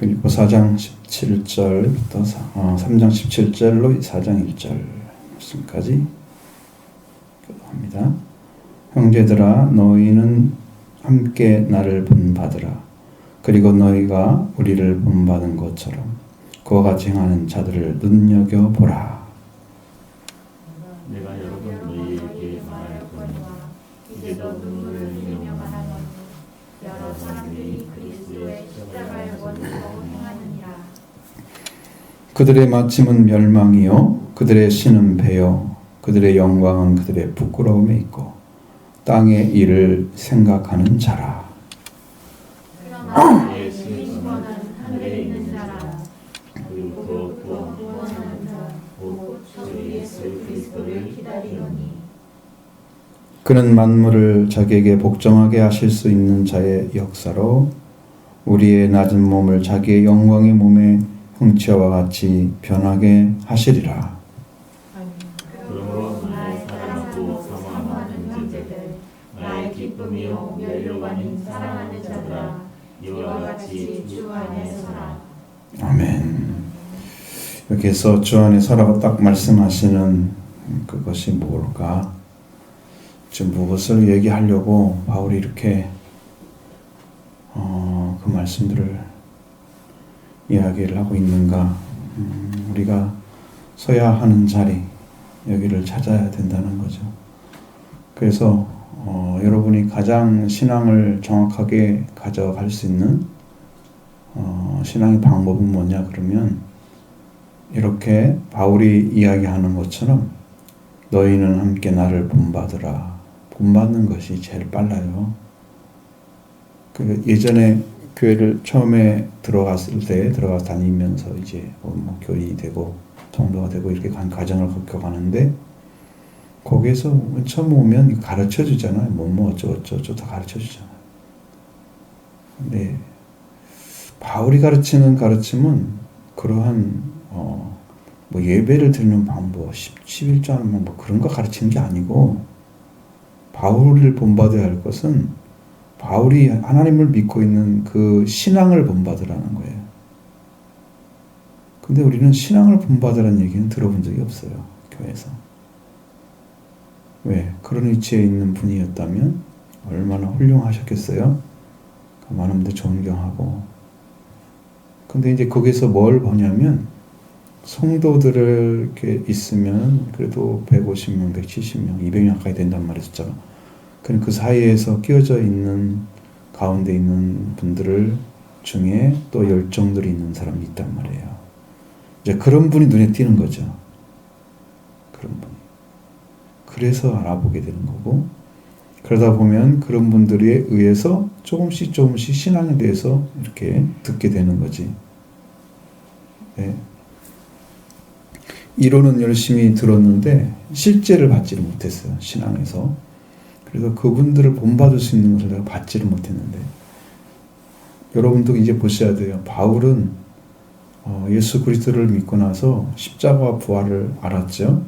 빌립보 4장 17절부터 3장 17절로 4장 1절 말씀까지 기도합니다. 형제들아, 너희는 함께 나를 본받으라. 그리고 너희가 우리를 본받은 것처럼 그와 같이 행하는 자들을 눈여겨보라. 내가 여러 번 너희에게 말하였거니와 이제도 눈물을 흘리며 말하노니 여러 사람들이 그리스도의 십자가의 원으로 행하느니라. 그들의 마침은 멸망이요 그들의 신은 배요 그들의 영광은 그들의 부끄러움에 있고 땅의 일을 생각하는 자라. 그러나 그의 신권은 하늘에 있는 자라. 그리고 구원하는 자 곧 주 예수 그리스도를 기다리노니 그는 만물을 자기에게 복종하게 하실 수 있는 자의 역사로 우리의 낮은 몸을 자기의 영광의 몸의 형체와 같이 변하게 하시리라. 그러므로 나의 사랑하고 사모하는 형제들, 나의 기쁨이요 멸류관인 사랑하는 자들아, 이와 같이 주 안에 서라. 아멘. 여기서 주 안에 서라고 딱 말씀하시는 그것이 뭘까? 지금 무엇을 얘기하려고 바울이 이렇게 그 말씀들을 이야기를 하고 있는가? 우리가 서야 하는 자리, 여기를 찾아야 된다는 거죠. 그래서 여러분이 가장 신앙을 정확하게 가져갈 수 있는 신앙의 방법은 뭐냐 그러면 이렇게 바울이 이야기하는 것처럼 너희는 함께 나를 본받으라. 본받는 것이 제일 빨라요. 예전에 교회를 처음에 들어가서 다니면서 이제 뭐 교인이 되고 성도가 되고 이렇게 과정을 겪어가는데 거기에서 처음 오면 가르쳐 주잖아요. 뭐 어쩌고 다 가르쳐 주잖아요. 근데 바울이 가르치는 가르침은 그러한 뭐 예배를 드리는 방법, 11조 하는 방법 그런 거 가르치는 게 아니고 바울을 본받아야 할 것은 바울이 하나님을 믿고 있는 그 신앙을 본받으라는 거예요. 근데 우리는 신앙을 본받으라는 얘기는 들어본 적이 없어요. 교회에서. 왜? 그런 위치에 있는 분이었다면 얼마나 훌륭하셨겠어요? 많은 분들 존경하고. 근데 이제 거기서 뭘 보냐면 성도들을 이렇게 있으면 그래도 150명, 170명, 200명 가까이 된단 말이에요, 숫자가. 그 사이에서 끼어져 있는 가운데 있는 분들을 중에 또 열정들이 있는 사람이 있단 말이에요. 이제 그런 분이 눈에 띄는 거죠. 그런 분이. 그래서 알아보게 되는 거고, 그러다 보면 그런 분들에 의해서 조금씩 신앙에 대해서 이렇게 듣게 되는 거지. 네. 이론은 열심히 들었는데 실제를 받지를 못했어요. 신앙에서. 그래서 그분들을 본받을 수 있는 것을 내가 받지를 못했는데 여러분도 이제 보셔야 돼요. 바울은 예수 그리스도를 믿고 나서 십자가와 부활을 알았죠.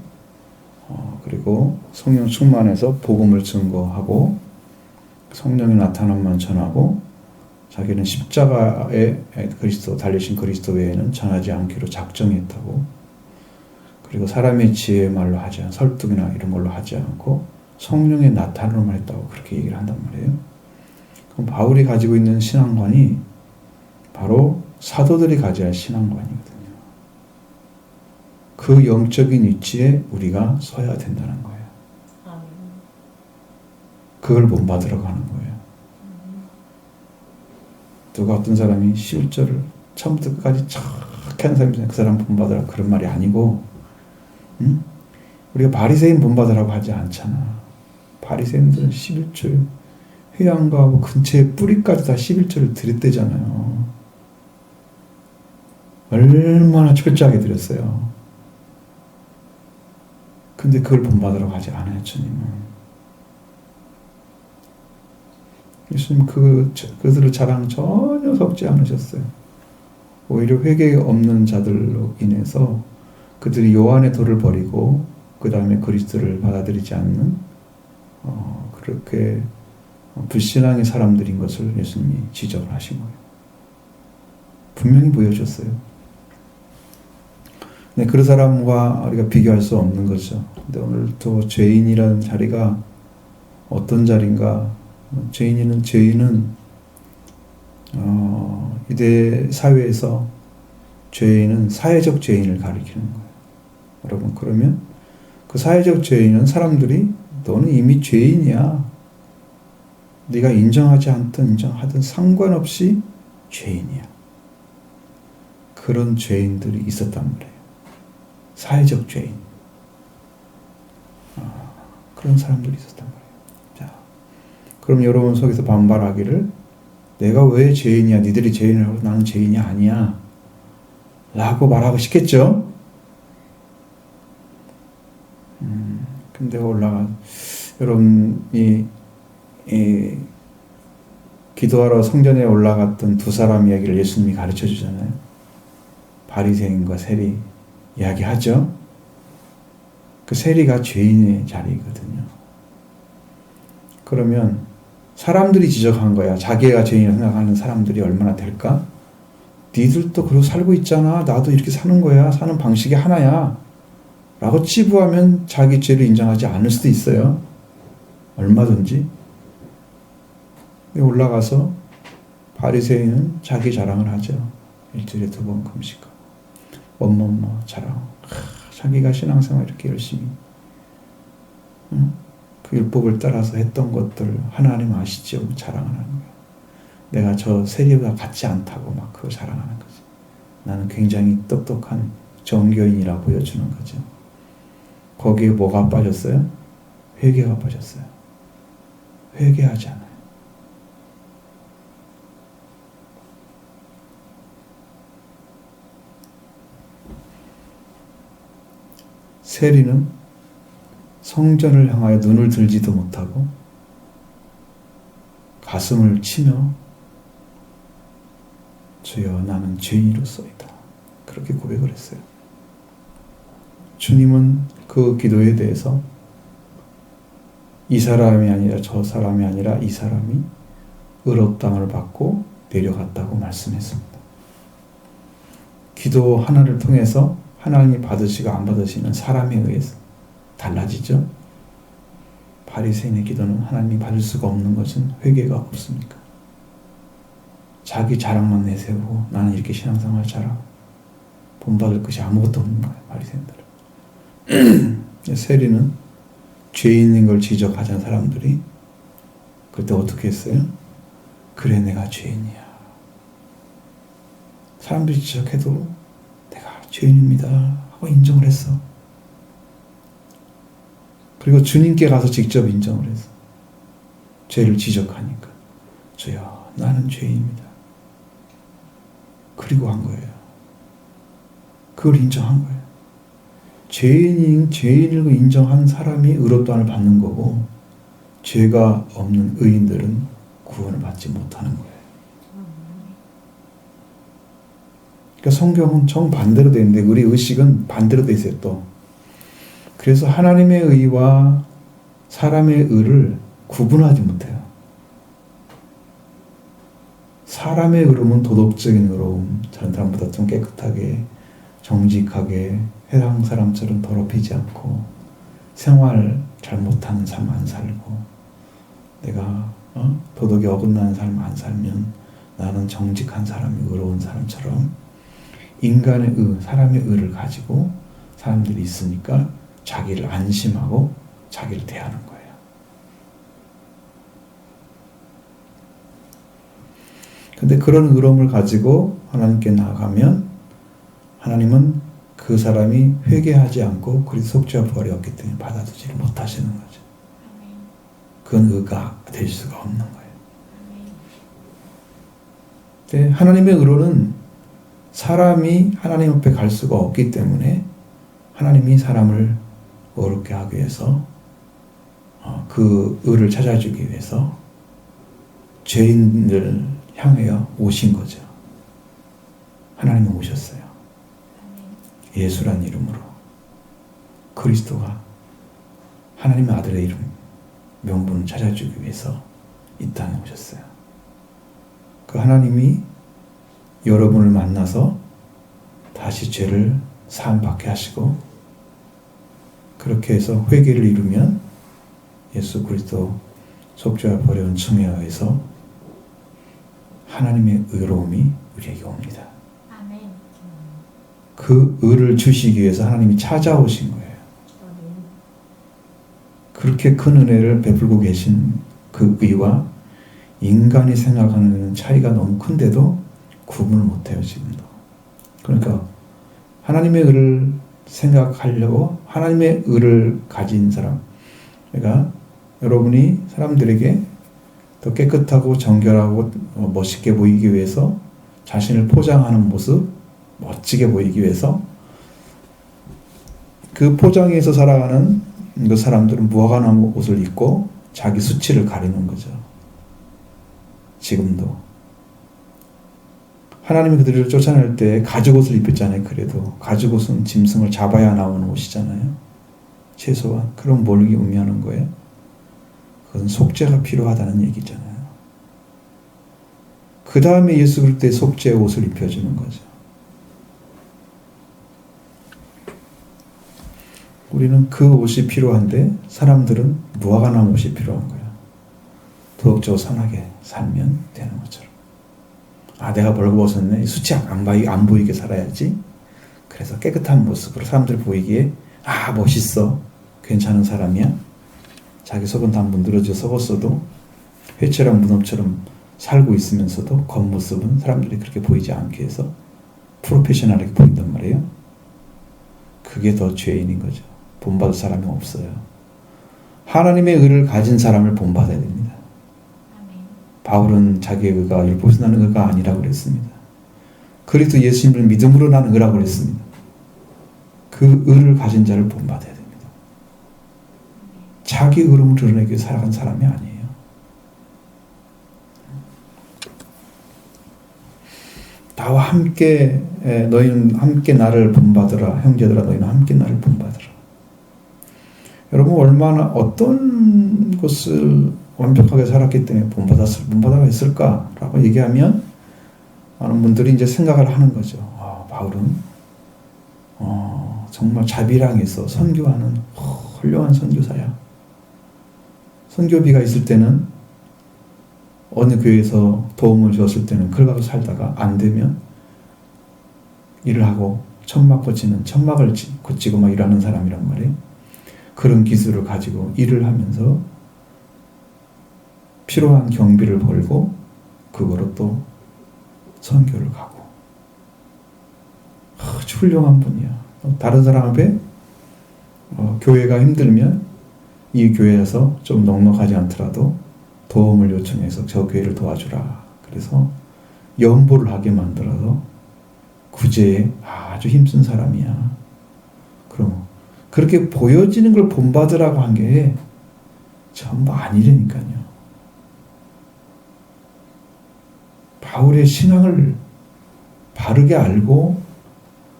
그리고 성령 충만해서 복음을 증거하고 성령의 나타남만 전하고 자기는 십자가에 그리스도 달리신 그리스도 외에는 전하지 않기로 작정했다고. 그리고 사람의 지혜의 말로 하지 않고 설득이나 이런 걸로 하지 않고 성령의 나타남을 했다고 그렇게 얘기를 한단 말이에요. 그럼 바울이 가지고 있는 신앙관이 바로 사도들이 가져야 할 신앙관이거든요. 그 영적인 위치에 우리가 서야 된다는 거예요. 그걸 본받으라고 하는 거예요. 누가 어떤 사람이 11절을 처음부터 끝까지 착해 하는 사람이 그 사람 본받으라고 그런 말이 아니고 우리가 바리새인 본받으라고 하지 않잖아. 바리새인들은 11절 회당과 근처에 뿌리까지 다 11절을 드렸대잖아요. 얼마나 철저하게 드렸어요. 근데 그걸 본받으라고 하지 않아요, 주님은. 예수님 그들을 자랑 전혀 섞지 않으셨어요. 오히려 회개 없는 자들로 인해서 그들이 요한의 도를 버리고 그 다음에 그리스도를 받아들이지 않는 그렇게 불신앙의 사람들인 것을 예수님이 지적을 하신 거예요. 분명히 보여줬어요. 네, 그 사람과 우리가 비교할 수 없는 거죠. 근데 오늘 또 죄인이라는 자리가 어떤 자리인가? 죄인은 이대 사회에서 죄인은 사회적 죄인을 가리키는 거예요. 여러분, 그러면 그 사회적 죄인은 사람들이 너는 이미 죄인이야. 네가 인정하지 않든 인정하든 상관없이 죄인이야. 그런 죄인들이 있었단 말이에요. 사회적 죄인. 그런 사람들이 있었단 말이에요. 자, 그럼 여러분 속에서 반발하기를 내가 왜 죄인이야? 니들이 죄인을 하고 나는 죄인이 아니야. 라고 말하고 싶겠죠? 근데 여러분이 기도하러 성전에 올라갔던 두 사람 이야기를 예수님이 가르쳐 주잖아요. 바리새인과 세리 이야기하죠. 그 세리가 죄인의 자리거든요. 그러면 사람들이 지적한 거야. 자기가 죄인이라고 생각하는 사람들이 얼마나 될까? 니들도 그러고 살고 있잖아. 나도 이렇게 사는 거야. 사는 방식이 하나야. 라고 치부하면 자기 죄를 인정하지 않을 수도 있어요. 얼마든지. 올라가서 바리새인은 자기 자랑을 하죠. 일주일에 2번 금식하고 뭐뭐뭐 자랑. 자기가 신앙생활 이렇게 열심히 그 율법을 따라서 했던 것들 하나님 아시죠? 자랑을 하는 거예요. 내가 저 세리와 같지 않다고 막 그거 자랑하는 거지. 나는 굉장히 똑똑한 정교인이라 보여주는 거죠. 거기에 뭐가 빠졌어요? 회개가 빠졌어요. 회개하지 않아요. 세리는 성전을 향하여 눈을 들지도 못하고 가슴을 치며 주여 나는 죄인으로서이다. 그렇게 고백을 했어요. 주님은 그 기도에 대해서 이 사람이 아니라 저 사람이 아니라 이 사람이 의롭다함을 받고 내려갔다고 말씀했습니다. 기도 하나를 통해서 하나님이 받으시고 안 받으시는 사람에 의해서 달라지죠. 바리새인의 기도는 하나님이 받을 수가 없는 것은 회개가 없습니까? 자기 자랑만 내세우고 나는 이렇게 신앙생활 잘하고 본받을 것이 아무것도 없는 거예요. 바리새인들은. 세리는 죄인인 걸 지적하자는 사람들이 그때 어떻게 했어요? 그래 내가 죄인이야. 사람들이 지적해도 내가 죄인입니다 하고 인정을 했어. 그리고 주님께 가서 직접 인정을 했어. 죄를 지적하니까 주여 나는 죄인입니다. 그리고 한 거예요. 그걸 인정한 거예요. 죄인을 인정한 사람이 의롭다함을 받는 거고 죄가 없는 의인들은 구원을 받지 못하는 거예요. 그러니까 성경은 정반대로 되어 있는데 우리 의식은 반대로 되어 있어요. 또 그래서 하나님의 의와 사람의 의를 구분하지 못해요. 사람의 의로움은 도덕적인 의로움, 다른 사람보다 좀 깨끗하게 정직하게 세상 사람처럼 더럽히지 않고 생활 잘못하는 삶 안 살고 내가 도덕이 어긋나는 삶 안 살면 나는 정직한 사람이 의로운 사람처럼 인간의 의, 사람의 의를 가지고 사람들이 있으니까 자기를 안심하고 자기를 대하는 거예요. 근데 그런 의로움을 가지고 하나님께 나아가면 하나님은 그 사람이 회개하지 않고 그리스도 속죄와 부활이 없기 때문에 받아들이지 못하시는 거죠. 그건 의가 될 수가 없는 거예요. 근데 하나님의 의로는 사람이 하나님 앞에 갈 수가 없기 때문에 하나님이 사람을 의롭게 하기 위해서 그 의를 찾아주기 위해서 죄인들을 향하여 오신 거죠. 하나님이 오셨어요. 예수란 이름으로 그리스도가 하나님의 아들의 이름 명분을 찾아주기 위해서 이 땅에 오셨어요. 그 하나님이 여러분을 만나서 다시 죄를 사함받게 하시고, 그렇게 해서 회개를 이루면 예수 그리스도 속죄와 버려온 증에 의해서 하나님의 의로움이 우리에게 옵니다. 아멘. 그 의를 주시기 위해서 하나님이 찾아오신 거예요. 그렇게 큰 은혜를 베풀고 계신 그 의와 인간이 생각하는 차이가 너무 큰데도 구분을 못해요, 지금도. 그러니까 하나님의 의를 생각하려고 하나님의 의를 가진 사람, 그러니까 여러분이 사람들에게 더 깨끗하고 정결하고 멋있게 보이기 위해서 자신을 포장하는 모습, 멋지게 보이기 위해서 그 포장에서 살아가는 그 사람들은 무화과나무 옷을 입고 자기 수치를 가리는 거죠. 지금도 하나님이 그들을 쫓아낼 때 가죽옷을 입혔잖아요. 그래도 가죽옷은 짐승을 잡아야 나오는 옷이잖아요. 최소한. 그럼 뭘 의미하는 거예요? 그건 속죄가 필요하다는 얘기잖아요. 그 다음에 예수 그리스도의 속죄의 옷을 입혀주는 거죠. 우리는 그 옷이 필요한데 사람들은 무화과나무 옷이 필요한 거예요. 더욱더 선하게 살면 되는 것처럼. 아, 내가 벌거벗었네. 수치 안 보이게 살아야지. 그래서 깨끗한 모습으로 사람들 보이기에 아, 멋있어. 괜찮은 사람이야. 자기 속은 다 문드러져 썩었어도 회초랑 무덤처럼 살고 있으면서도 겉모습은 사람들이 그렇게 보이지 않게 해서 프로페셔널하게 보인단 말이에요. 그게 더 죄인인 거죠. 본받을 사람이 없어요. 하나님의 의를 가진 사람을 본받아야 됩니다. 바울은 자기의 의가 율법에서 나는 의가 아니라고 그랬습니다. 그리스도 예수님을 믿음으로 나는 의라고 그랬습니다. 그 의를 가진 자를 본받아야 됩니다. 자기 의로움을 드러내기 위해 살아간 사람이 아니에요. 나와 함께 너희는 함께 나를 본받으라. 형제들아 너희는 함께 나를 본받으라. 여러분 얼마나 어떤 것을 완벽하게 살았기 때문에 본받아가 있을까라고 얘기하면 많은 분들이 이제 생각을 하는 거죠. 바울은 정말 자비랑에서 선교하는 훌륭한 선교사야. 선교비가 있을 때는 어느 교회에서 도움을 주었을 때는 그걸 가지고 살다가 안 되면 일을 하고 천막 고치는 천막을 고치고 막 일하는 사람이란 말이에요. 그런 기술을 가지고 일을 하면서 필요한 경비를 벌고 그거로 또 선교를 가고 아주 훌륭한 분이야. 다른 사람 앞에 교회가 힘들면 이 교회에서 좀 넉넉하지 않더라도 도움을 요청해서 저 교회를 도와주라. 그래서 연보를 하게 만들어서 구제에 아주 힘쓴 사람이야. 그럼 그렇게 보여지는 걸 본받으라고 한 게 전부 아니라니까요. 바울의 신앙을 바르게 알고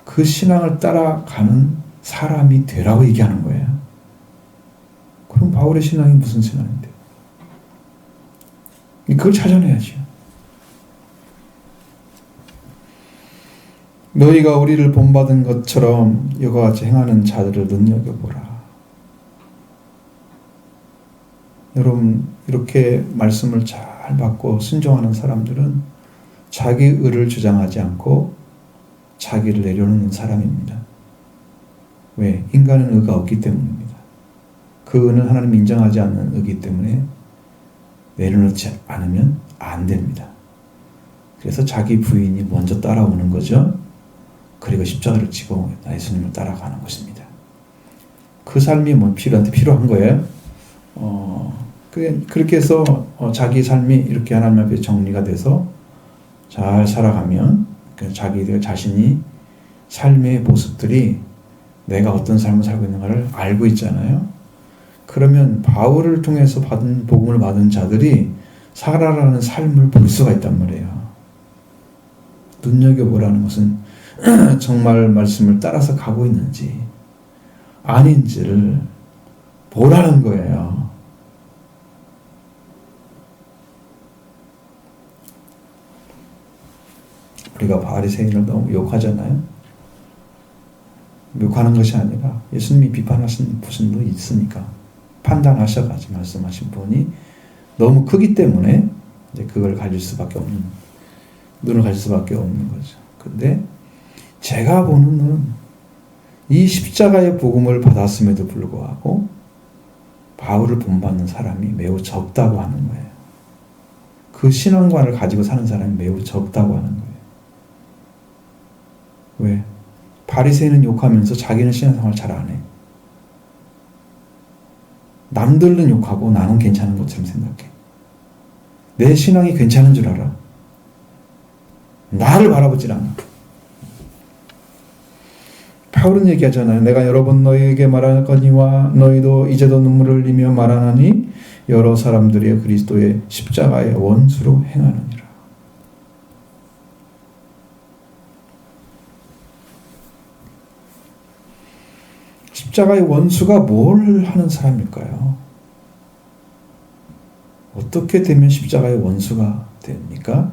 그 신앙을 따라가는 사람이 되라고 얘기하는 거예요. 그럼 바울의 신앙이 무슨 신앙인데? 그걸 찾아내야죠. 너희가 우리를 본받은 것처럼 이와 같이 행하는 자들을 눈여겨보라. 여러분 이렇게 말씀을 잘 받고 순종하는 사람들은 자기 의를 주장하지 않고 자기를 내려놓는 사람입니다. 왜? 인간은 의가 없기 때문입니다. 그 의는 하나님 인정하지 않는 의기 때문에 내려놓지 않으면 안 됩니다. 그래서 자기 부인이 먼저 따라오는 거죠. 그리고 십자가를 지고 예수님을 따라가는 것입니다. 그 삶이 필요한 거예요. 그렇게 해서 자기 삶이 이렇게 하나님 앞에 정리가 돼서 잘 살아가면 자기 자신이 삶의 모습들이 내가 어떤 삶을 살고 있는가를 알고 있잖아요. 그러면 바울을 통해서 받은 복음을 받은 자들이 살아가는 삶을 볼 수가 있단 말이에요. 눈여겨보라는 것은 정말 말씀을 따라서 가고 있는지 아닌지를 보라는 거예요. 우리가 바리새인을 너무 욕하잖아요. 욕하는 것이 아니라 예수님이 비판하신 부분도 있으니까 판단하셔가지고 말씀하신 분이 너무 크기 때문에 이제 그걸 가질 수밖에 없는, 눈을 가질 수밖에 없는 거죠. 근데 제가 보는 눈은 이 십자가의 복음을 받았음에도 불구하고 바울을 본받는 사람이 매우 적다고 하는 거예요. 그 신앙관을 가지고 사는 사람이 매우 적다고 하는 거예요. 왜? 바리새인은 욕하면서 자기는 신앙생활 잘 안 해. 남들은 욕하고 나는 괜찮은 것처럼 생각해. 내 신앙이 괜찮은 줄 알아. 나를 바라보질 않아. 바울은 얘기하잖아요. 내가 여러 번 너희에게 말하거니와 너희도 이제도 눈물을 흘리며 말하나니 여러 사람들이 그리스도의 십자가의 원수로 행하느니라. 십자가의 원수가 뭘 하는 사람일까요? 어떻게 되면 십자가의 원수가 됩니까?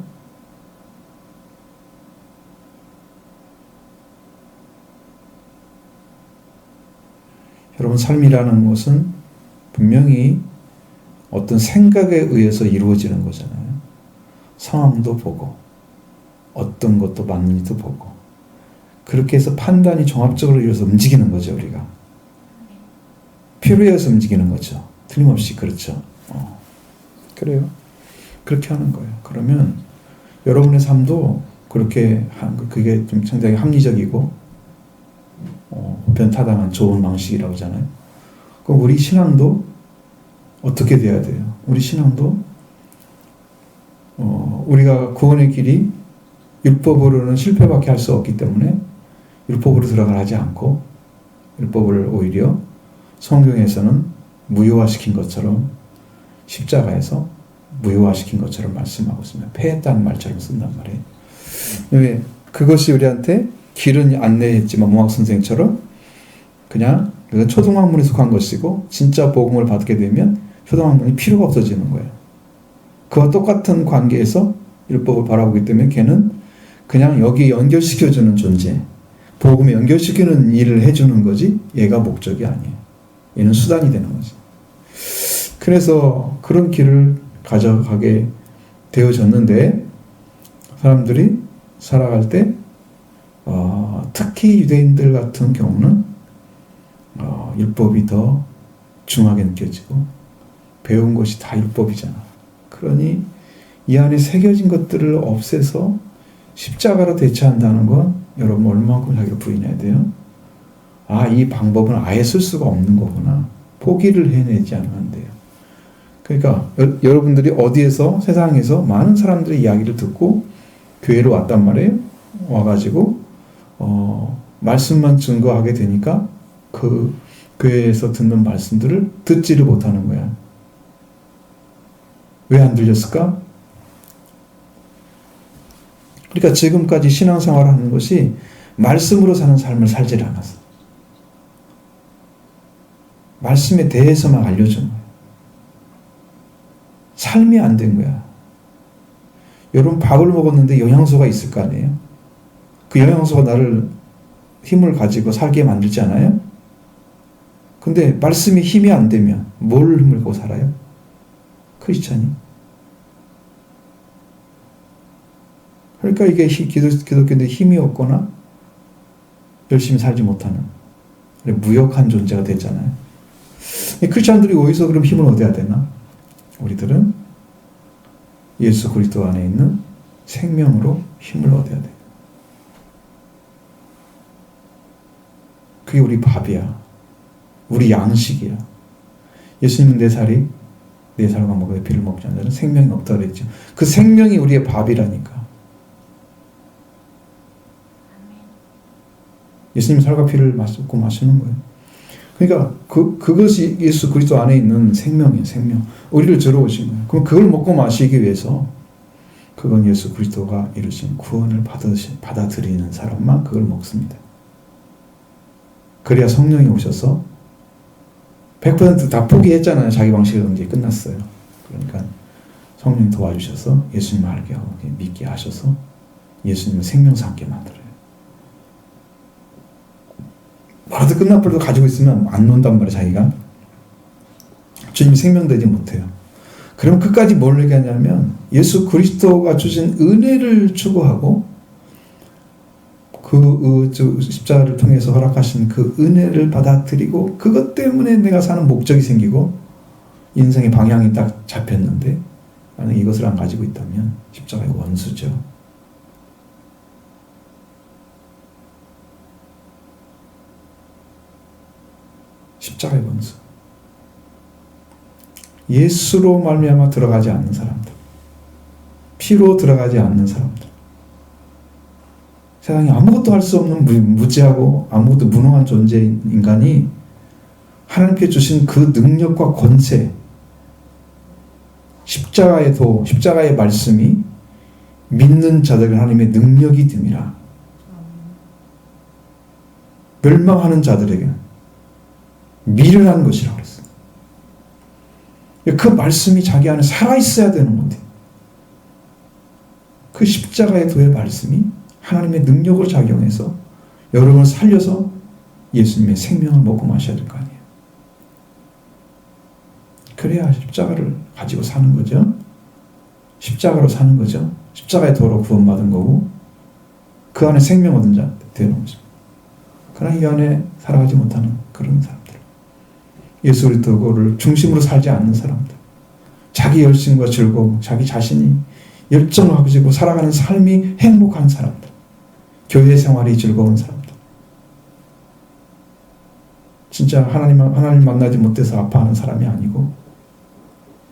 여러분, 삶이라는 것은 분명히 어떤 생각에 의해서 이루어지는 거잖아요. 상황도 보고 어떤 것도 맞는지도 보고 그렇게 해서 판단이 종합적으로 이루어서 움직이는 거죠. 우리가 필요에 의해서 움직이는 거죠. 틀림없이 그렇죠. 그래요. 그렇게 하는 거예요. 그러면 여러분의 삶도 그렇게 그게 좀 상당히 합리적이고 변타당한 좋은 방식이라고 하잖아요. 그럼 우리 신앙도 어떻게 돼야 돼요? 우리 신앙도 우리가 구원의 길이 율법으로는 실패밖에 할 수 없기 때문에 율법으로 들어가지 않고 율법을 오히려 성경에서는 무효화시킨 것처럼 십자가에서 무효화시킨 것처럼 말씀하고 있습니다. 패했다는 말처럼 쓴단 말이에요. 왜? 그것이 우리한테 길은 안내했지만 몽학 선생처럼 그냥 초등학문에 속한 것이고 진짜 복음을 받게 되면 초등학문이 필요가 없어지는 거예요. 그와 똑같은 관계에서 율법을 바라보기 때문에 걔는 그냥 여기 연결시켜주는 존재, 복음에 연결시키는 일을 해주는 거지 얘가 목적이 아니에요. 얘는 수단이 되는 거지. 그래서 그런 길을 가져가게 되어졌는데 사람들이 살아갈 때 특히 유대인들 같은 경우는 율법이 더 중하게 느껴지고 배운 것이 다 율법이잖아. 그러니 이 안에 새겨진 것들을 없애서 십자가로 대처한다는 건 여러분 얼마만큼 자기를 부인해야 돼요? 이 방법은 아예 쓸 수가 없는 거구나. 포기를 해내지 않으면 돼요. 그러니까 여러분들이 어디에서 세상에서 많은 사람들의 이야기를 듣고 교회로 왔단 말이에요. 와가지고 말씀만 증거하게 되니까 그 교회에서 듣는 말씀들을 듣지를 못하는 거야. 왜 안 들렸을까? 그러니까 지금까지 신앙생활을 하는 것이 말씀으로 사는 삶을 살질 않았어. 말씀에 대해서만 알려준 거야. 삶이 안 된 거야. 여러분 밥을 먹었는데 영양소가 있을 거 아니에요? 그 영양소가 나를 힘을 가지고 살게 만들지 않아요? 근데 말씀이 힘이 안 되면 뭘 힘을 갖고 살아요? 크리스찬이. 그러니까 이게 기독교인데 힘이 없거나 열심히 살지 못하는 무역한 존재가 됐잖아요. 크리스찬들이 어디서 그럼 힘을 얻어야 되나? 우리들은 예수 그리스도 안에 있는 생명으로 힘을 얻어야 돼. 그게 우리 밥이야. 우리 양식이야. 예수님은 내 살과 먹어 내 피를 먹지 않는 자는 생명이 없다 그랬죠. 그 생명이 우리의 밥이라니까. 예수님 살과 피를 먹고 마시는 거예요. 그러니까 그것이 예수 그리스도 안에 있는 생명이에요. 생명. 우리를 들어오신 거예요. 그럼 그걸 먹고 마시기 위해서 그건 예수 그리스도가 이루신 구원을 받아들이는 사람만 그걸 먹습니다. 그래야 성령이 오셔서 100% 다 포기했잖아요. 자기 방식으로 이제 끝났어요. 그러니까 성령이 도와주셔서 예수님 알게 하고 믿게 하셔서 예수님은 생명사 함께 만들어요. 뭐라도 끝나버려도 가지고 있으면 안 논단 말이에요. 자기가. 주님이 생명되지 못해요. 그럼 끝까지 뭘 얘기하냐면 예수 그리스도가 주신 은혜를 추구하고 그 십자가를 통해서 허락하신 그 은혜를 받아들이고 그것 때문에 내가 사는 목적이 생기고 인생의 방향이 딱 잡혔는데 만약 이것을 안 가지고 있다면 십자가의 원수죠. 십자가의 원수. 예수로 말미암아 들어가지 않는 사람들, 피로 들어가지 않는 사람들, 세상에 아무것도 할 수 없는 무지하고 아무것도 무능한 존재인 인간이 하나님께 주신 그 능력과 권세, 십자가의 말씀이 믿는 자들에게 하나님의 능력이 됨이라. 멸망하는 자들에게 미련한 것이라고 그랬어요. 그 말씀이 자기 안에 살아있어야 되는 건데 그 십자가의 도의 말씀이 하나님의 능력으로 작용해서 여러분을 살려서 예수님의 생명을 먹고 마셔야 될 거 아니에요. 그래야 십자가를 가지고 사는 거죠. 십자가로 사는 거죠. 십자가의 도로 구원받은 거고 그 안에 생명 얻은 자 되는 거죠. 그러나 이 안에 살아가지 못하는 그런 사람들, 예수 그리스도를 중심으로 살지 않는 사람들, 자기 열심과 즐거움, 자기 자신이 열정을 가지고 살아가는 삶이 행복한 사람들, 교회 생활이 즐거운 사람들, 진짜 하나님 만나지 못해서 아파하는 사람이 아니고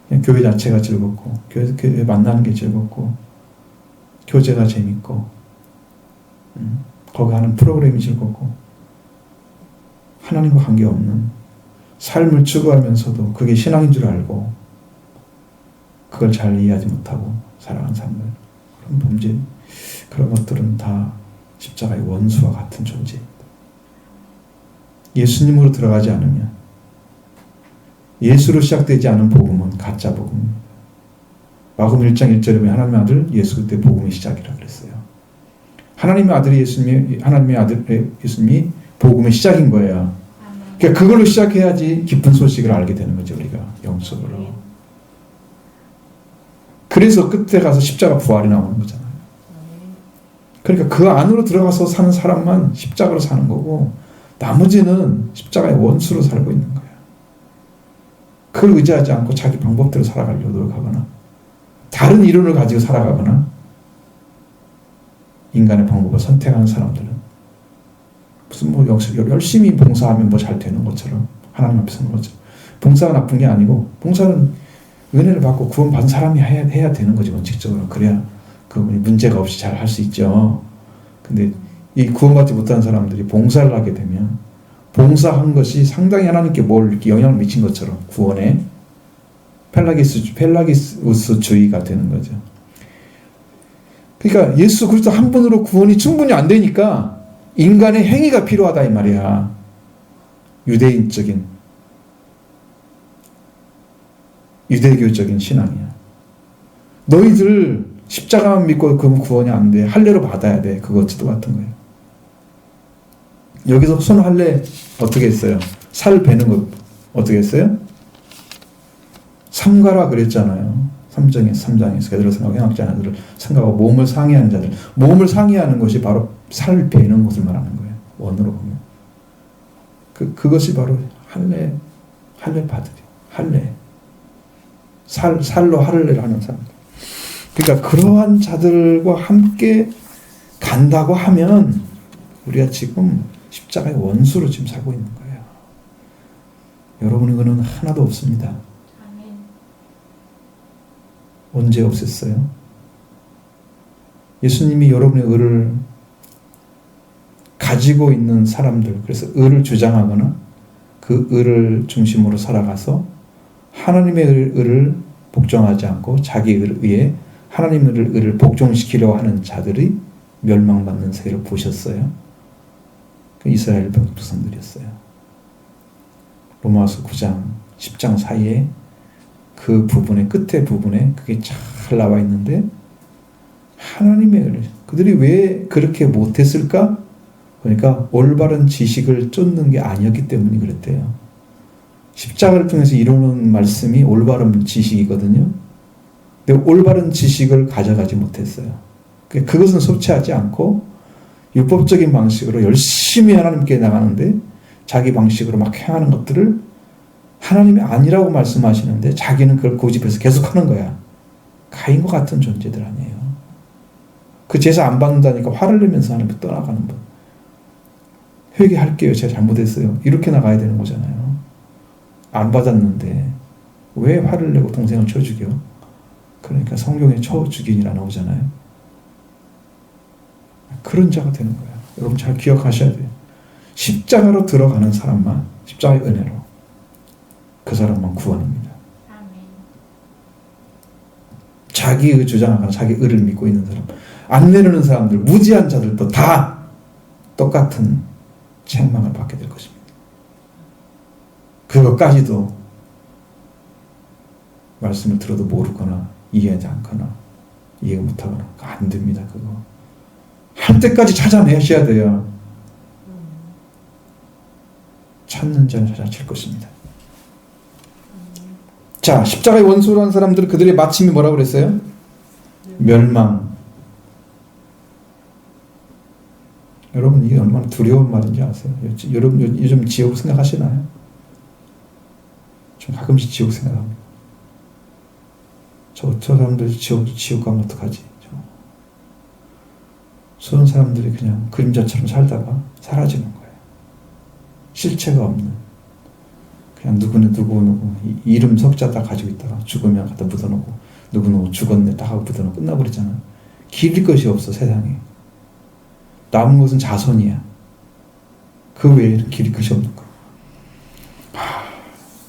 그냥 교회 자체가 즐겁고 교회 만나는 게 즐겁고 교제가 재밌고 거기 하는 프로그램이 즐겁고 하나님과 관계없는 삶을 추구하면서도 그게 신앙인 줄 알고 그걸 잘 이해하지 못하고 살아가는 사람들, 그런 범죄, 그런 것들은 다 십자가의 원수와 같은 존재입니다. 예수님으로 들어가지 않으면, 예수로 시작되지 않은 복음은 가짜 복음입니다. 마가복음 1장 1절에 보면 하나님의 아들 예수 그때 복음의 시작이라 그랬어요. 하나님의 아들이 예수님이 복음의 시작인 거예요. 그러니까 그걸로 시작해야지 기쁜 소식을 알게 되는 거죠. 우리가 영적으로. 그래서 끝에 가서 십자가 부활이 나오는 거잖아요. 그러니까 그 안으로 들어가서 사는 사람만 십자가로 사는 거고 나머지는 십자가의 원수로 살고 있는 거예요. 그걸 의지하지 않고 자기 방법대로 살아가려고 노력하거나 다른 이론을 가지고 살아가거나 인간의 방법을 선택하는 사람들은 무슨 열심히 봉사하면 잘 되는 것처럼 하나님 앞에 서는 거죠. 봉사가 나쁜 게 아니고 봉사는 은혜를 받고 구원받은 사람이 해야 되는 거지 원칙적으로. 그래야 그분이 문제가 없이 잘 할 수 있죠. 근데 이 구원받지 못한 사람들이 봉사를 하게 되면 봉사한 것이 상당히 하나님께 이렇게 영향을 미친 것처럼 구원에 펠라기우스주의가 되는 거죠. 그러니까 예수 그리스도 한 분으로 구원이 충분히 안 되니까 인간의 행위가 필요하다 이 말이야. 유대교적인 신앙이야. 너희들 십자가만 믿고 그러면 구원이 안 돼. 할례로 받아야 돼. 그것도 같은 거예요. 여기서 손 할례 어떻게 했어요? 살 베는 거 어떻게 했어요? 삼가라 그랬잖아요. 3장에서 베드로 성경학자들을 삼가고 몸을 상해하는 자들. 몸을 상해하는 것이 바로 살 베는 것을 말하는 거예요. 원으로 보면. 그것이 바로 할례 받으리. 할례. 살로 할례를 하는 사람. 그러니까 그러한 자들과 함께 간다고 하면 우리가 지금 십자가의 원수로 지금 살고 있는 거예요. 여러분은 그는 하나도 없습니다. 언제 없앴어요? 예수님이 여러분의 의를 가지고 있는 사람들, 그래서 의를 주장하거나 그 의를 중심으로 살아가서 하나님의 의를 복종하지 않고 자기 의에 하나님의 의를 복종시키려고 하는 자들이 멸망받는 세를 보셨어요. 그 이스라엘 백성들이었어요. 로마서 9장, 10장 사이에 그 부분의 끝에 부분에 그게 잘 나와 있는데 하나님의 의를 그들이 왜 그렇게 못했을까? 그러니까 올바른 지식을 쫓는 게 아니었기 때문에 그랬대요. 십자가를 통해서 이루는 말씀이 올바른 지식이거든요. 근데 올바른 지식을 가져가지 못했어요. 그것은 섭취하지 않고 율법적인 방식으로 열심히 하나님께 나가는데 자기 방식으로 막 행하는 것들을 하나님이 아니라고 말씀하시는데 자기는 그걸 고집해서 계속하는 거야. 가인과 같은 존재들 아니에요. 그 제사 안 받는다니까 화를 내면서 하나님께 떠나가는 분. 회개할게요. 제가 잘못했어요. 이렇게 나가야 되는 거잖아요. 안 받았는데 왜 화를 내고 동생을 쳐 죽여? 그러니까 성경에 쳐 죽이니라 나오잖아요. 그런 자가 되는 거예요. 여러분 잘 기억하셔야 돼요. 십자가로 들어가는 사람만, 십자가의 은혜로 그 사람만 구원입니다. 자기의 주장하거나 자기 의를 믿고 있는 사람, 안 내려는 사람들, 무지한 자들도 다 똑같은 책망을 받게 될 것입니다. 그것까지도 말씀을 들어도 모르거나 이해하지 않거나 이해 못하거나 안 됩니다. 그거 할 때까지 찾아내셔야 돼요. 찾는 자는 찾아칠 것입니다. 자, 십자가의 원수로 한 사람들은 그들의 마침이 뭐라고 그랬어요? 멸망. 여러분 이게 얼마나 두려운 말인지 아세요? 여러분 요즘 지옥 생각하시나요? 전 가끔씩 지옥 생각합니다. 저 사람들 지옥 가면 어떡하지? 그런 사람들이 그냥 그림자처럼 살다가 사라지는 거예요. 실체가 없는. 그냥 누구 이름 석자 다 가지고 있다가 죽으면 갖다 묻어놓고 누구 죽었네 딱 하고 묻어놓고 끝나버리잖아. 기릴 것이 없어 세상에. 남은 것은 자손이야. 그 외에는 기릴 것이 없는 거.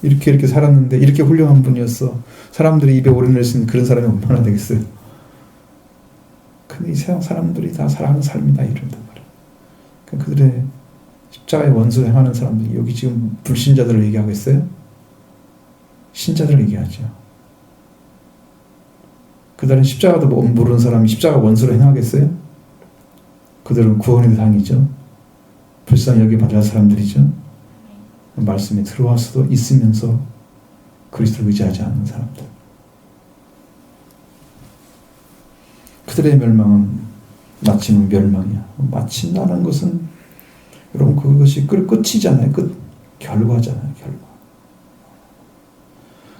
이렇게 살았는데 이렇게 훌륭한 분이었어. 사람들이 입에 오르내릴 수 있는 그런 사람이 얼마나 되겠어요. 근데 이 세상 사람들이 다 살아가는 삶이다 이런단 말이야. 그러니까 그들의 십자가의 원수를 행하는 사람들이 여기 지금 불신자들을 얘기하고 있어요? 신자들을 얘기하죠. 그들은 십자가도 모르는 사람이 십자가 원수를 행하겠어요? 그들은 구원의 대상이죠. 불쌍히 여김받을 사람들이죠. 말씀에 들어갈 수도 있으면서 그리스도를 의지하지 않는 사람들. 그들의 멸망은 마침은 멸망이야. 마침이라는 것은 여러분 그것이 끝이잖아요. 결과잖아요. 결과.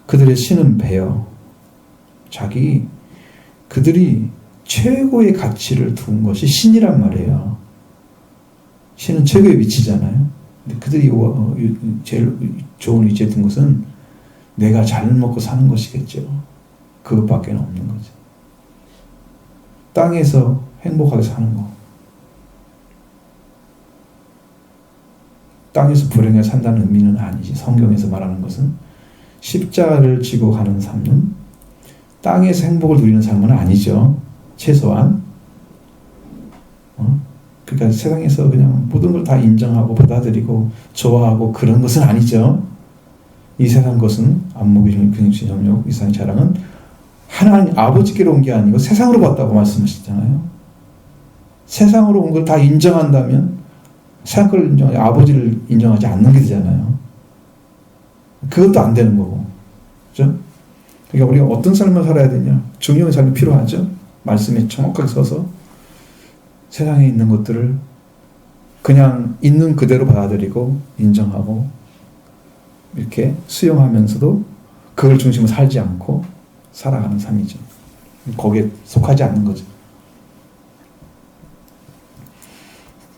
그들의 신은 배요. 그들이 최고의 가치를 둔 것이 신이란 말이에요. 신은 최고의 위치잖아요. 근데 그들이 제일 좋은 위치에 둔 것은 내가 잘 먹고 사는 것이겠죠. 그것밖에 없는 거죠. 땅에서 행복하게 사는 거. 땅에서 불행하게 산다는 의미는 아니지. 성경에서 말하는 것은 십자가를 지고 가는 삶은 땅에서 행복을 누리는 삶은 아니죠. 최소한. 그러니까 세상에서 그냥 모든 걸 다 인정하고 받아들이고 좋아하고 그런 것은 아니죠. 이 세상 것은 안목의 근육신 정욕, 이 세상 자랑은 하나님 아버지께로 온 게 아니고 세상으로 왔다고 말씀하시잖아요. 세상으로 온 걸 다 인정한다면 세상 걸 인정하지 아버지를 인정하지 않는 게 되잖아요. 그것도 안 되는 거고. 그죠? 그러니까 우리가 어떤 삶을 살아야 되냐? 중요한 삶이 필요하죠. 말씀에 정확하게 서서 세상에 있는 것들을 그냥 있는 그대로 받아들이고 인정하고 이렇게 수용하면서도 그걸 중심으로 살지 않고 살아가는 삶이죠. 거기에 속하지 않는 거죠.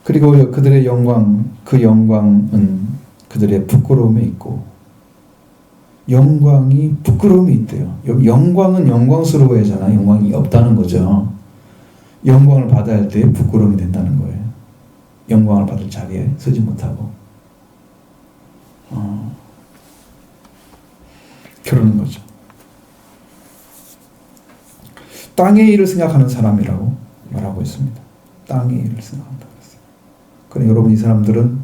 그리고 그들의 영광, 그 영광은 그들의 부끄러움에 있고 영광이 부끄러움이 있대요. 영광은 영광스러워야잖아. 영광이 없다는 거죠. 영광을 받아야 할 때 부끄러움이 된다는 거예요. 영광을 받을 자리에 서지 못하고 그러는 거죠. 땅의 일을 생각하는 사람이라고 말하고 있습니다. 땅의 일을 생각한다고 했어요. 그러니 여러분 이 사람들은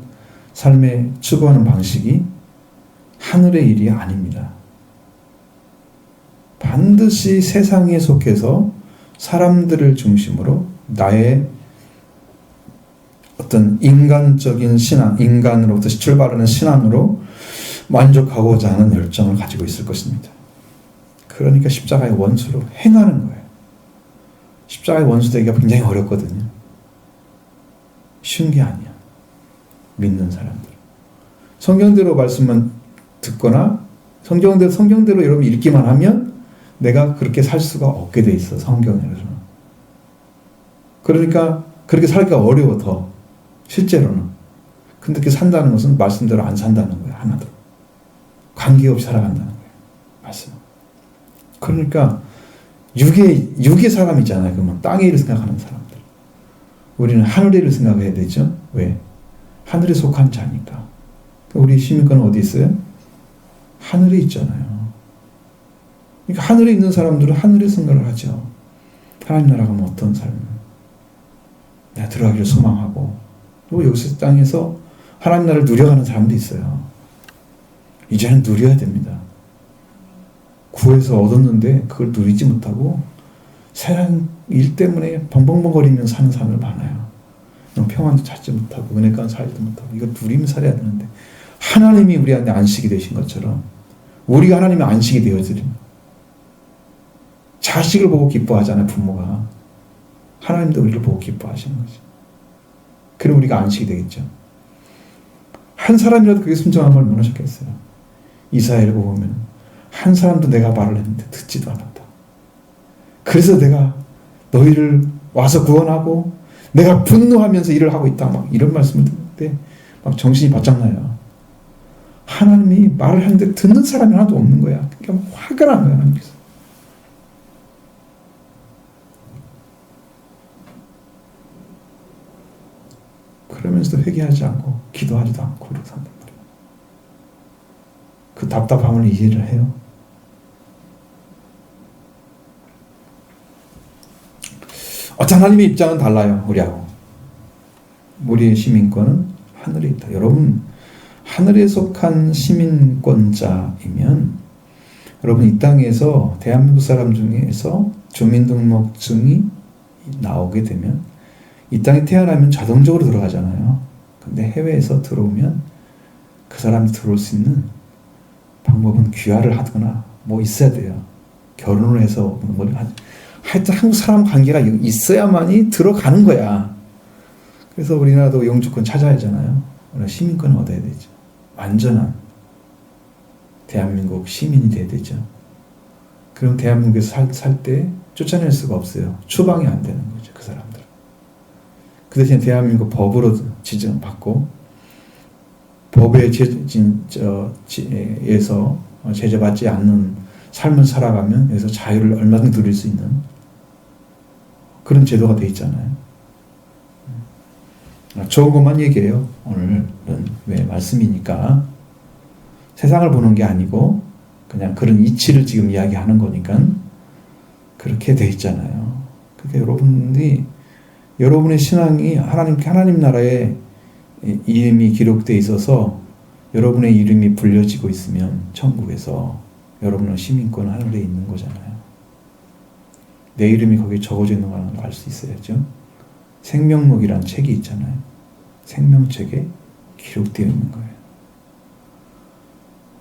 삶에 추구하는 방식이 하늘의 일이 아닙니다. 반드시 세상에 속해서 사람들을 중심으로 나의 어떤 인간적인 신앙, 인간으로부터 출발하는 신앙으로 만족하고자 하는 열정을 가지고 있을 것입니다. 그러니까 십자가의 원수로 행하는 거예요. 십자가의 원수 되기가 굉장히 어렵거든요. 쉬운 게 아니야. 믿는 사람들. 성경대로 말씀만 듣거나 성경대로 여러분 읽기만 하면 내가 그렇게 살 수가 없게 돼 있어. 성경에서는. 그러니까 그렇게 살기가 어려워 더. 실제로는. 근데 그렇게 산다는 것은 말씀대로 안 산다는 거예요. 하나도. 관계없이 살아간다는 거예요. 말씀. 그러니까 육의 사람이잖아요. 그러면 땅의 일을 생각하는 사람들. 우리는 하늘의 일을 생각해야 되죠. 왜? 하늘에 속한 자니까. 우리 시민권은 어디 있어요? 하늘에 있잖아요. 그러니까 하늘에 있는 사람들은 하늘의 생각을 하죠. 하나님 나라 가면 어떤 삶을 내가 들어가기를 소망하고 또 여기서 땅에서 하나님 나라를 누려가는 사람도 있어요. 이제는 누려야 됩니다. 구해서 얻었는데 그걸 누리지 못하고 세상 일 때문에 벙벙벙거리면서 사는 사람들 많아요. 평안도 찾지 못하고 은혜가 살지도 못하고 이거 누리면 살아야 되는데 하나님이 우리한테 안식이 되신 것처럼 우리가 하나님의 안식이 되어드립니다. 자식을 보고 기뻐하잖아요. 부모가. 하나님도 우리를 보고 기뻐하시는 거죠. 그럼 우리가 안식이 되겠죠. 한 사람이라도 그게 순종한 걸 못 하셨겠어요. 이사야를 보면 한 사람도 내가 말을 했는데 듣지도 않았다. 그래서 내가 너희를 와서 구원하고 내가 분노하면서 일을 하고 있다. 막 이런 말씀을 듣는데 막 정신이 바짝 나요. 하나님이 말을 하는데 듣는 사람이 하나도 없는 거야. 그러니까 화가 나는 거야. 하나님께서. 그러면서도 회개하지 않고 기도하지도 않고 그러고 산단 말이에요. 그 답답함을 이해를 해요. 어떤 하나님의 입장은 달라요. 우리하고. 우리의 시민권은 하늘에 있다. 여러분 하늘에 속한 시민권자이면 여러분 이 땅에서 대한민국 사람 중에서 주민등록증이 나오게 되면 이 땅에 태어나면 자동적으로 들어가잖아요. 근데 해외에서 들어오면 그 사람이 들어올 수 있는 방법은 귀화를 하거나 뭐 있어야 돼요. 결혼을 해서 뭐 하여튼 한국 사람 관계가 있어야만이 들어가는 거야. 그래서 우리나라도 영주권 찾아야 하잖아요. 시민권을 얻어야 되죠. 완전한 대한민국 시민이 돼야 되죠. 그럼 대한민국에서 살 때 쫓아낼 수가 없어요. 추방이 안 되는 거죠. 그 사람들. 그 대신 대한민국 법으로 지정받고 법에 의해서 제재받지 않는 삶을 살아가면 여기서 자유를 얼마든지 누릴 수 있는 그런 제도가 돼 있잖아요. 좋은 것만 얘기해요. 오늘은 왜 말씀이니까 세상을 보는 게 아니고 그냥 그런 이치를 지금 이야기하는 거니까 그렇게 돼 있잖아요. 그러니까 여러분의 신앙이 하나님 나라에 이름이 기록되어 있어서 여러분의 이름이 불려지고 있으면 천국에서 여러분은 시민권 하늘에 있는 거잖아요. 내 이름이 거기에 적어져 있는 걸 알 수 있어야죠. 생명록이란 책이 있잖아요. 생명책에 기록되어 있는 거예요.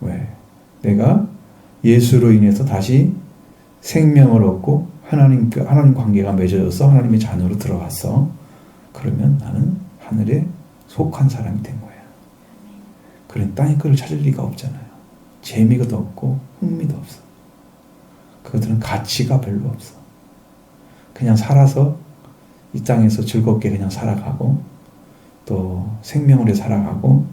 왜? 내가 예수로 인해서 다시 생명을 얻고 하나님 관계가 맺어져서 하나님의 자녀로 들어갔어. 그러면 나는 하늘에 속한 사람이 된 거야. 그런 땅의 것을 찾을 리가 없잖아요. 재미가 없고 흥미도 없어. 그것들은 가치가 별로 없어. 그냥 살아서 이 땅에서 즐겁게 그냥 살아가고 또 생명으로 살아가고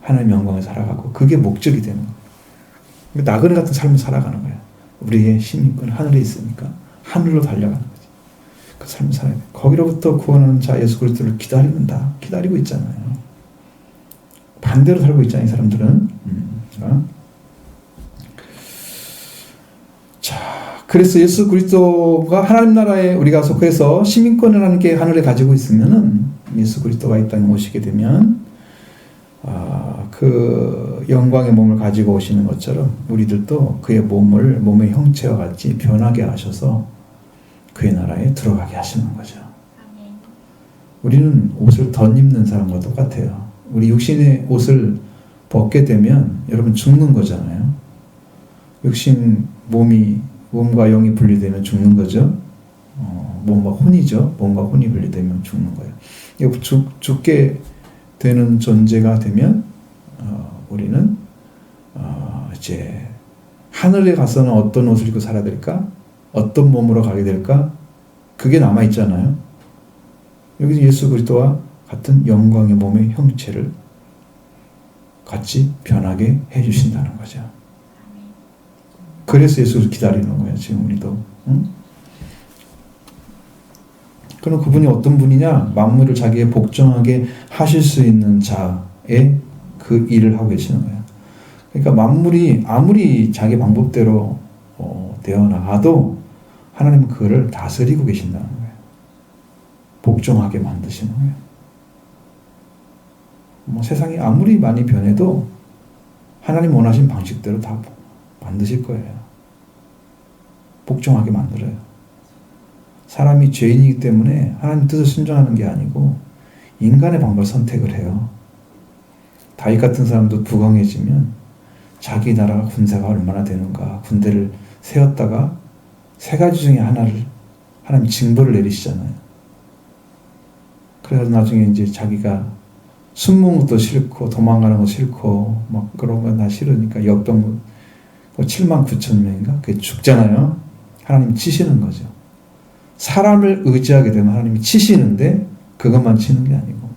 하나님의 영광에 살아가고 그게 목적이 되는 거예요. 나그네 같은 삶을 살아가는 거야. 우리의 시민권 하늘에 있으니까 하늘로 달려가는 거지. 그 삶을 살아야 돼. 거기로부터 구원하는 자 예수 그리스도를 기다리고 있잖아요. 반대로 살고 있잖아요. 이 사람들은. 그래서 예수 그리스도가 하나님 나라에 우리가 속해서 시민권을 하는 하늘에 가지고 있으면은 예수 그리스도가 이 땅에 오시게 되면 그 영광의 몸을 가지고 오시는 것처럼 우리들도 그의 몸의 형체와 같이 변하게 하셔서 그의 나라에 들어가게 하시는 거죠. 우리는 옷을 덧입는 사람과 똑같아요. 우리 육신의 옷을 벗게 되면 여러분 죽는 거잖아요. 육신 몸과 영이 분리되면 죽는 거죠. 몸과 혼이죠. 몸과 혼이 분리되면 죽는 거예요. 죽게 되는 존재가 되면 우리는 이제 하늘에 가서는 어떤 옷을 입고 살아야 될까? 어떤 몸으로 가게 될까? 그게 남아 있잖아요. 여기서 예수 그리스도와 같은 영광의 몸의 형체를 같이 변하게 해주신다는 거죠. 그래서 예수를 기다리는 거예요. 지금 우리도. 응? 그럼 그분이 어떤 분이냐? 만물을 자기의 복종하게 하실 수 있는 자의 그 일을 하고 계시는 거예요. 그러니까 만물이 아무리 자기 방법대로 되어 나가도 하나님은 그거를 다스리고 계신다는 거예요. 복종하게 만드시는 거예요. 세상이 아무리 많이 변해도 하나님 원하신 방식대로 다 만드실 거예요. 복종하게 만들어요. 사람이 죄인이기 때문에 하나님 뜻을 순종하는 게 아니고 인간의 방법을 선택을 해요. 다윗 같은 사람도 부강해지면 자기 나라가 군사가 얼마나 되는가 군대를 세웠다가 세 가지 중에 하나를 하나님 징벌을 내리시잖아요. 그래서 나중에 이제 자기가 숨는 것도 싫고 도망가는 것도 싫고 막 그런 건 다 싫으니까 역병 7만 9천 명인가 그게 죽잖아요. 하나님 치시는 거죠. 사람을 의지하게 되면 하나님이 치시는데 그것만 치는 게 아니고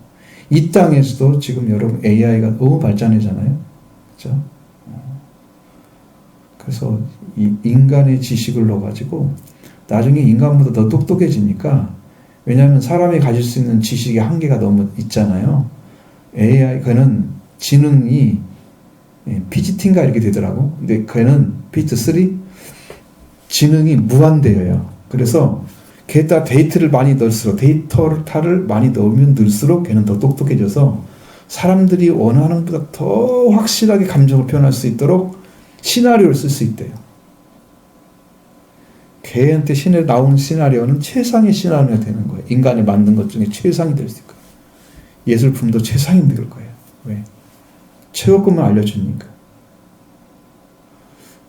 이 땅에서도 지금 여러분 AI가 너무 발전하잖아요. 그렇죠? 그래서 이 인간의 지식을 넣어가지고 나중에 인간보다 더 똑똑해지니까 왜냐하면 사람이 가질 수 있는 지식의 한계가 너무 있잖아요. AI 그는 지능이 PGT인가 이렇게 되더라고. 근데 걔는 PGT3 지능이 무한대예요. 그래서 걔에다 데이터를 많이 넣을수록 데이터를 많이 넣으면 넣을수록 걔는 더 똑똑해져서 사람들이 원하는 것보다 더 확실하게 감정을 표현할 수 있도록 시나리오를 쓸 수 있대요. 걔한테 나온 시나리오는 최상의 시나리오가 되는 거예요. 인간이 만든 것 중에 최상이 될 수 있고 예술품도 최상이 될 거예요. 왜? 최고급만 알려주니까.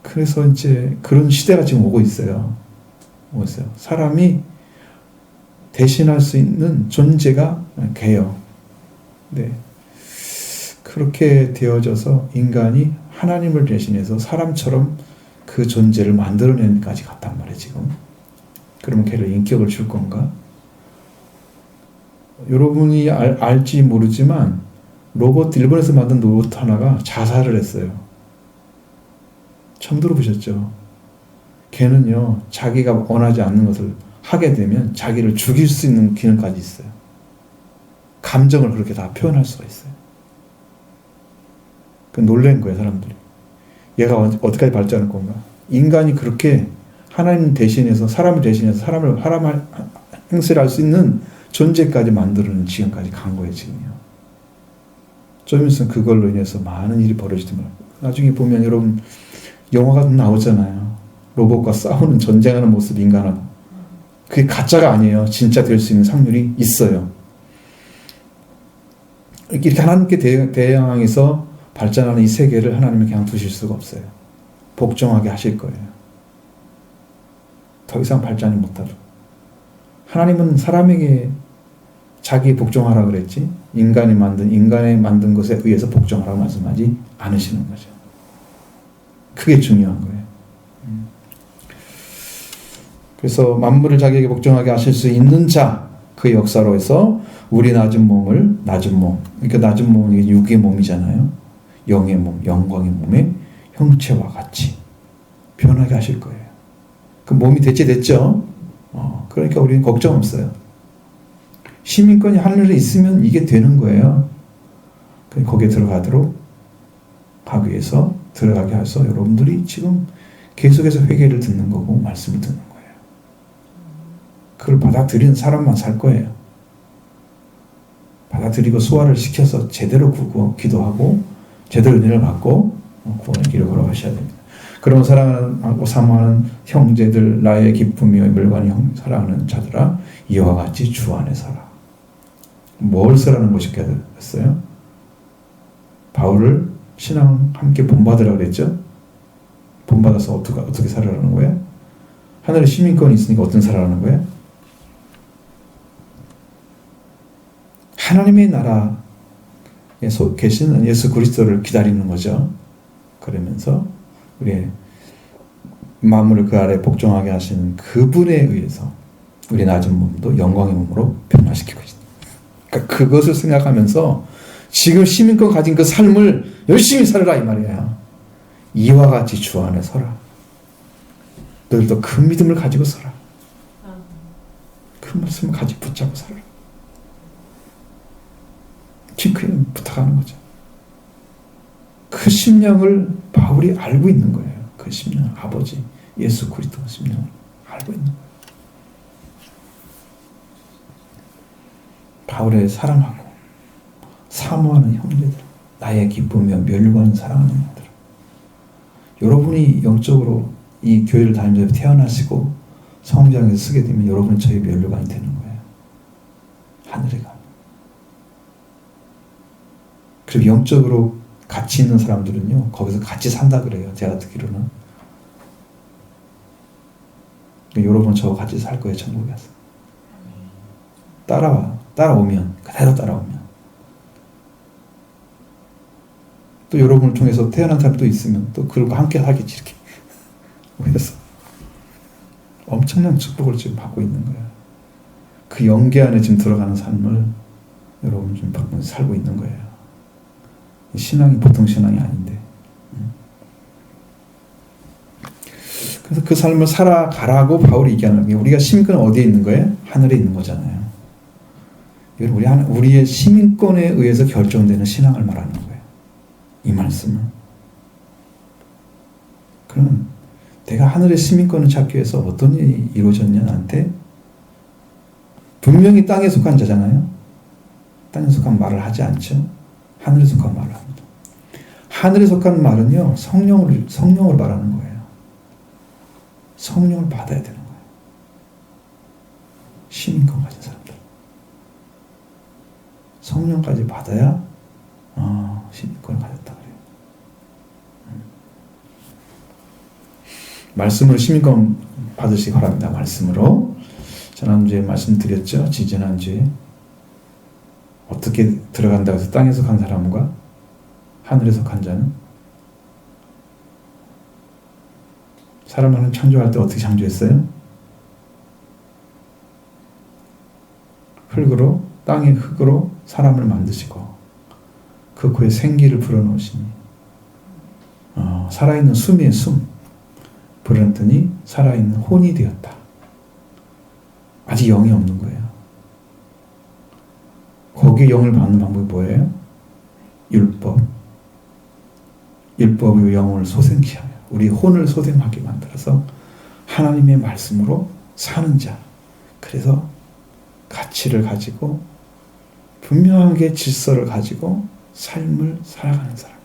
그래서 이제 그런 시대가 지금 오고 있어요. 사람이 대신할 수 있는 존재가 걔요. 네. 그렇게 되어져서 인간이 하나님을 대신해서 사람처럼 그 존재를 만들어내는 데까지 갔단 말이에요, 지금. 그러면 걔를 인격을 줄 건가? 여러분이 알지 모르지만 일본에서 만든 로봇 하나가 자살을 했어요. 처음 들어보셨죠? 걔는요, 자기가 원하지 않는 것을 하게 되면 자기를 죽일 수 있는 기능까지 있어요. 감정을 그렇게 다 표현할 수가 있어요. 놀란 거예요, 사람들이. 얘가 어디까지 발전할 건가? 인간이 그렇게 하나님 대신해서 사람을 대신해서 사람을 행세를 할 수 있는 존재까지 만드는 지경까지 간 거예요, 지금요. 좀 있으면 그걸로 인해서 많은 일이 벌어지더만. 나중에 보면 여러분 영화가 나오잖아요. 로봇과 싸우는 전쟁하는 모습 인간하고. 그게 가짜가 아니에요. 진짜 될 수 있는 확률이 있어요. 이렇게 하나님께 대항해서 발전하는 이 세계를 하나님은 그냥 두실 수가 없어요. 복종하게 하실 거예요. 더 이상 발전이 못하죠. 하나님은 사람에게 자기 복종하라 그랬지 인간이 만든 것에 의해서 복종하라고 말씀하지 않으시는 거죠. 그게 중요한 거예요. 그래서 만물을 자기에게 복종하게 하실 수 있는 자, 그 역사로 해서 우리 낮은 몸, 그러니까 낮은 몸은 육의 몸이잖아요. 영의 몸, 영광의 몸의 형체와 같이 변하게 하실 거예요. 그 몸이 대체됐죠? 그러니까 우리는 걱정 없어요. 시민권이 하늘에 있으면 이게 되는 거예요. 거기에 들어가도록 하기 위해서 들어가게 해서 여러분들이 지금 계속해서 회개를 듣는 거고 말씀을 듣는 거예요. 그걸 받아들이는 사람만 살 거예요. 받아들이고 소화를 시켜서 제대로 구고 기도하고 제대로 은혜를 받고 구원의 길을 걸어가셔야 됩니다. 그러면 사랑하고 사모하는 형제들 나의 기쁨이요 멸관이 사랑하는 자들아 이와 같이 주 안에 살아. 뭘 쓰라는 것이겠어요? 바울을 신앙 함께 본받으라고 그랬죠? 본받아서 어떻게 살아라는 거예요? 하늘에 시민권이 있으니까 어떤 살아라는 거예요? 하나님의 나라에 계신 예수 그리스도를 기다리는 거죠. 그러면서 우리의 만물을 그 아래 복종하게 하시는 그분에 의해서 우리 낮은 몸도 영광의 몸으로 변화시키고 있습니다. 그러니까 그것을 생각하면서 지금 시민권 가진 그 삶을 열심히 살아라 이 말이에요. 이와 같이 주 안에 서라. 너희도 큰 믿음을 가지고 서라. 그 말씀을 가지고 붙잡고 살아라. 기꺼이 부탁하는 거죠. 그 심령을 바울이 알고 있는 거예요. 그 심령, 아버지 예수 그리스도 심령을 알고 있는 거예요. 바울의 사랑하고 사모하는 형제들, 나의 기쁨이며 멸류관을 사랑하는 형제들, 여러분이 영적으로 이 교회를 다니면서 태어나시고 성장해서 쓰게 되면 여러분은 저희 멸류관이 되는 거예요. 하늘에 가면. 그리고 영적으로 같이 있는 사람들은요, 거기서 같이 산다 그래요. 제가 듣기로는. 여러분 저와 같이 살 거예요, 천국에서. 따라오면, 그대로 따라오면. 또 여러분을 통해서 태어난 사람도 있으면 또 그들과 함께 하겠지, 이렇게. 그래서 엄청난 축복을 지금 받고 있는 거예요. 그 영계 안에 지금 들어가는 삶을 여러분 지금 받으면서 살고 있는 거예요. 신앙이 보통 신앙이 아닌데. 그래서 그 삶을 살아가라고 바울이 얘기하는 게, 우리가 시민권은 어디에 있는 거예요? 하늘에 있는 거잖아요. 우리의 시민권에 의해서 결정되는 신앙을 말하는 거예요. 이 말씀은. 그러면 내가 하늘의 시민권을 찾기 위해서 어떤 일이 이루어졌냐, 나한테? 분명히 땅에 속한 자잖아요. 땅에 속한 말을 하지 않죠. 하늘에 속한 말을 합니다. 하늘에 속한 말은요, 성령을 말하는 거예요. 성령을 받아야 되는 거예요. 시민권 가진 사람들. 성령까지 받아야 시민권을 가졌다 그래요. 말씀으로 시민권 받으시기 바랍니다. 말씀으로. 지난주에 말씀드렸죠. 지지난주에. 어떻게 들어간다고 해서 땅에 속한 사람과 하늘에 속한 자는, 사람을 창조할 때 어떻게 창조했어요? 흙으로, 땅의 흙으로 사람을 만드시고 그 코에 생기를 불어넣으시니 살아있는 숨이에 숨 불어넣더니 살아있는 혼이 되었다. 아직 영이 없는 거예요. 거기에 영을 받는 방법이 뭐예요? 율법의 영을 소생케 하여 우리 혼을 소생하게 만들어서 하나님의 말씀으로 사는 자. 그래서 가치를 가지고 분명하게 질서를 가지고 삶을 살아가는 사람,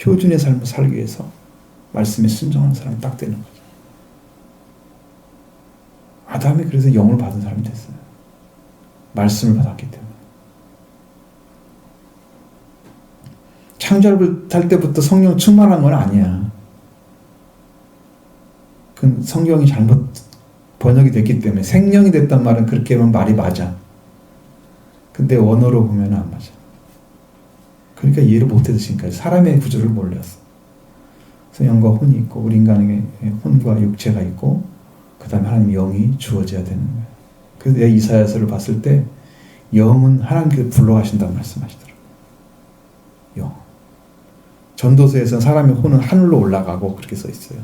표준의 삶을 살기 위해서 말씀에 순종하는 사람이 딱 되는 거죠. 아담이 그래서 영을 받은 사람이 됐어요. 말씀을 받았기 때문에. 창조를 할 때부터 성령 충만한 건 아니야. 그 성경이 잘못 번역이 됐기 때문에, 생명이 됐단 말은 그렇게 하면 말이 맞아. 근데 원어로 보면 안 맞아. 그러니까 이해를 못해서 지금까지 사람의 구조를 몰랐어. 영과 혼이 있고, 우리 인간에게 혼과 육체가 있고, 그 다음에 하나님 영이 주어져야 되는 거예요. 그래서 내가 이사야서를 봤을 때 영은 하나님께서 불러가신다고 말씀하시더라고요. 영. 전도서에서는 사람의 혼은 하늘로 올라가고 그렇게 써 있어요.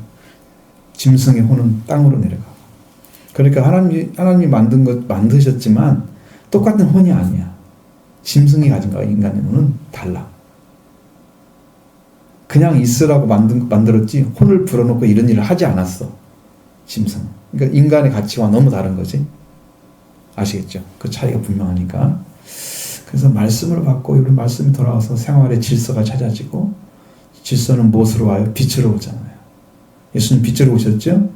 짐승의 혼은 땅으로 내려가고. 그러니까 하나님이 만드셨지만 똑같은 혼이 아니야. 짐승이 가진 거와 인간의 혼은 달라. 그냥 있으라고 만들었지 혼을 불어넣고 이런 일을 하지 않았어. 짐승. 그러니까 인간의 가치와 너무 다른 거지. 아시겠죠? 그 차이가 분명하니까. 그래서 말씀을 받고 이런 말씀이 돌아와서 생활의 질서가 찾아지고, 질서는 무엇으로 와요? 빛으로 오잖아요. 예수님 빛으로 오셨죠?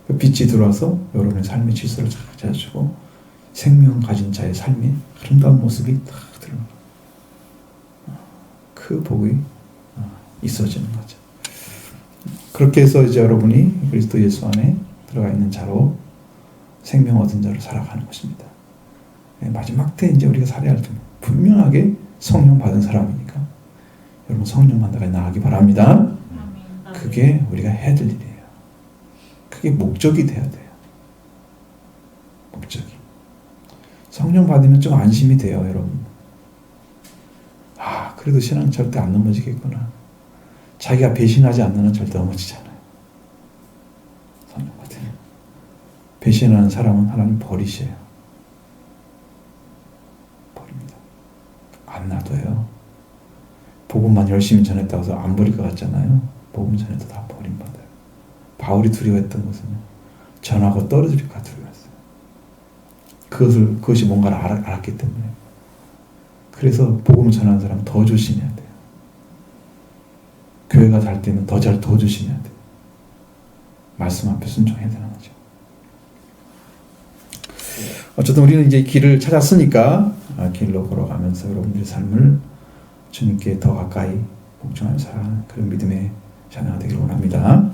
그 빛이 들어와서 여러분의 삶의 질서를 찾아주고 생명 가진 자의 삶이 아름다운 모습이 딱 드러나. 그 복이 있어지는 거죠. 그렇게 해서 이제 여러분이 그리스도 예수 안에 들어가 있는 자로 생명 얻은 자로 살아가는 것입니다. 마지막 때 이제 우리가 살아야 할 때 분명하게 성령 받은 사람이니까 여러분 성령 받아가 나가기 바랍니다. 그게 우리가 해야 될 일이에요. 그게 목적이 돼야 돼요. 목적이. 성령 받으면 좀 안심이 돼요, 여러분. 그래도 신앙 절대 안 넘어지겠구나. 자기가 배신하지 않는 한 절대 넘어지잖아요. 성령 받으면. 배신하는 사람은 하나님 버리셔요. 버립니다. 안 놔둬요. 복음만 열심히 전했다고 해서 안 버릴 것 같잖아요. 복음 전해도 다 버림받아요. 바울이 두려워했던 것은 전하고 떨어질까 두려웠어요. 그것이 뭔가를 알았기 때문에. 그래서 복음을 전하는 사람은 더 조심해야 돼요. 교회가 잘 때는 더 조심해야 돼요. 말씀 앞에 순종해야 되는 거죠. 어쨌든 우리는 이제 길을 찾았으니까 길로 걸어가면서 여러분들의 삶을 주님께 더 가까이 복종하며 살아가는 그런 믿음의 자녀가 되기를 원합니다.